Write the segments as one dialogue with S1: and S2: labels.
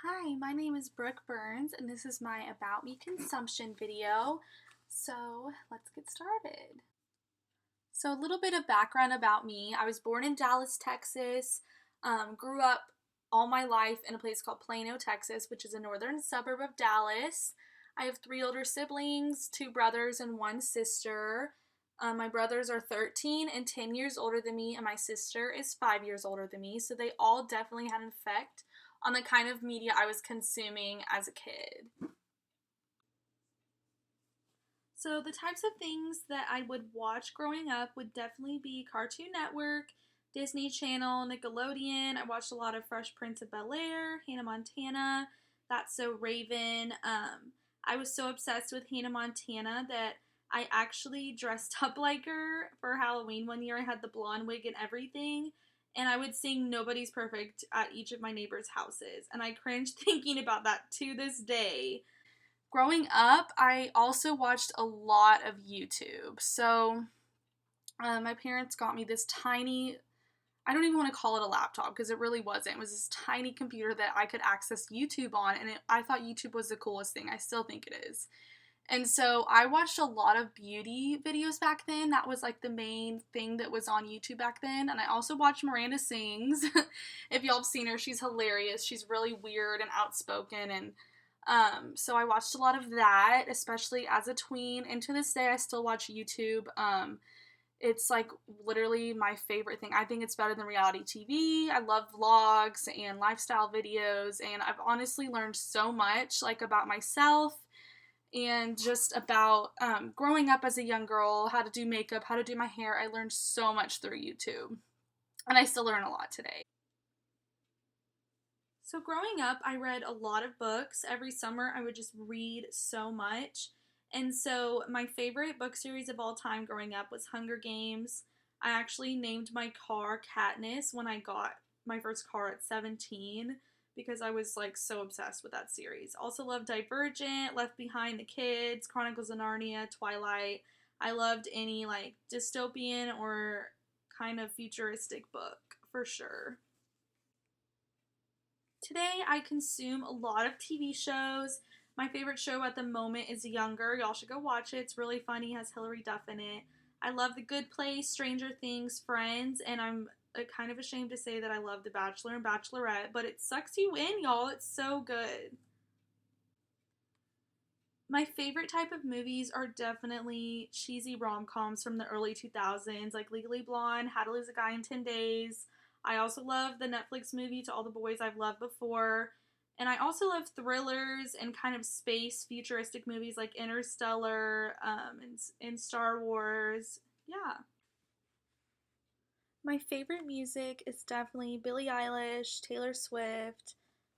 S1: Hi, my name is Brooke Burns, and this is my About Me consumption video. So let's get started. So, a little bit of background about me. I was born in Dallas, Texas, grew up all my life in a place called Plano, Texas, which is a northern suburb of Dallas. I have three older siblings, two brothers, and one sister. My brothers are 13 and 10 years older than me, and my sister is 5 years older than me. So, they all definitely had an effect on the kind of media I was consuming as a kid. So, the types of things that I would watch growing up would definitely be Cartoon Network, Disney Channel, Nickelodeon. I watched a lot of Fresh Prince of Bel Air, Hannah Montana, That's So Raven. I was so obsessed with Hannah Montana that I actually dressed up like her for Halloween one year. I had the blonde wig and everything. And I would sing Nobody's Perfect at each of my neighbors' houses. And I cringe thinking about that to this day. Growing up, I also watched a lot of YouTube. So, my parents got me this tiny, I don't even want to call it a laptop because it really wasn't. It was this tiny computer that I could access YouTube on, and I thought YouTube was the coolest thing. I still think it is. And so I watched a lot of beauty videos back then. That was like the main thing that was on YouTube back then. And I also watched Miranda Sings. If y'all have seen her, she's hilarious. She's really weird and outspoken. And so I watched a lot of that, especially as a tween. And to this day, I still watch YouTube. It's like literally my favorite thing. I think it's better than reality TV. I love vlogs and lifestyle videos. And I've honestly learned so much like about myself and just about growing up as a young girl, how to do makeup, how to do my hair. I learned so much through YouTube, and I still learn a lot today. So, growing up, I read a lot of books. Every summer, I would just read so much. And so, my favorite book series of all time growing up was Hunger Games. I actually named my car Katniss when I got my first car at 17 because I was like so obsessed with that series. Also, loved Divergent, Left Behind the Kids, Chronicles of Narnia, Twilight. I loved any like dystopian or kind of futuristic book for sure. Today, I consume a lot of TV shows. My favorite show at the moment is Younger. Y'all should go watch it. It's really funny, has Hilary Duff in it. I love The Good Place, Stranger Things, Friends, and I'm kind of ashamed to say that I love The Bachelor and Bachelorette, but it sucks you in, y'all. It's so good. My favorite type of movies are definitely cheesy rom coms from the early 2000s, like Legally Blonde, How to Lose a Guy in 10 Days. I also love the Netflix movie To All the Boys I've Loved Before. And I also love thrillers and kind of space futuristic movies like Interstellar and Star Wars. Yeah. My favorite music is definitely Billie Eilish, Taylor Swift,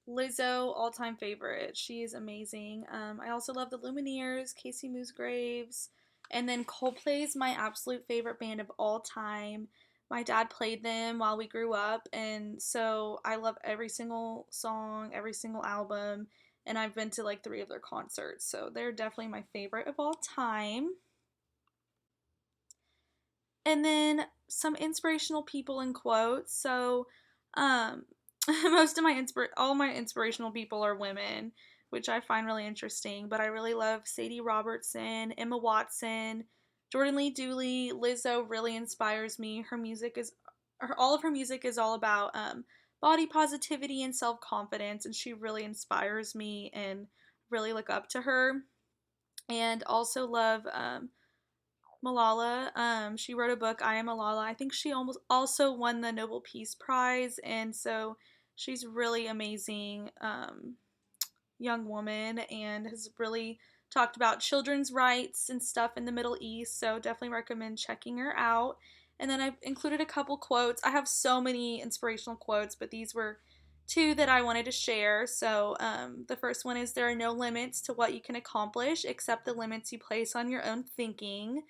S1: Lizzo, all time favorite. She is amazing. I also love the Lumineers, Casey Musgraves, and then Coldplay is my absolute favorite band of all time. My dad played them while we grew up, and so I love every single song, every single album, and I've been to like three of their concerts, so they're definitely my favorite of all time. And then some inspirational people and quotes. So, um, most of all my inspirational people are women, which I find really interesting. But I really love Sadie Robertson, Emma Watson, Jordan Lee Dooley, Lizzo really inspires me. All of her music is all about body positivity and self confidence, and she really inspires me and really look up to her. And also love Malala. She wrote a book, I Am Malala. I think she almost also won the Nobel Peace Prize, and so she's really amazing young woman and has really talked about children's rights and stuff in the Middle East. So definitely recommend checking her out. And then I've included a couple quotes. I have so many inspirational quotes, but these were two that I wanted to share. So the first one is, there are no limits to what you can accomplish except the limits you place on your own thinking.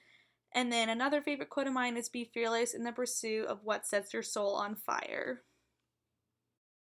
S1: And then another favorite quote of mine is, be fearless in the pursuit of what sets your soul on fire.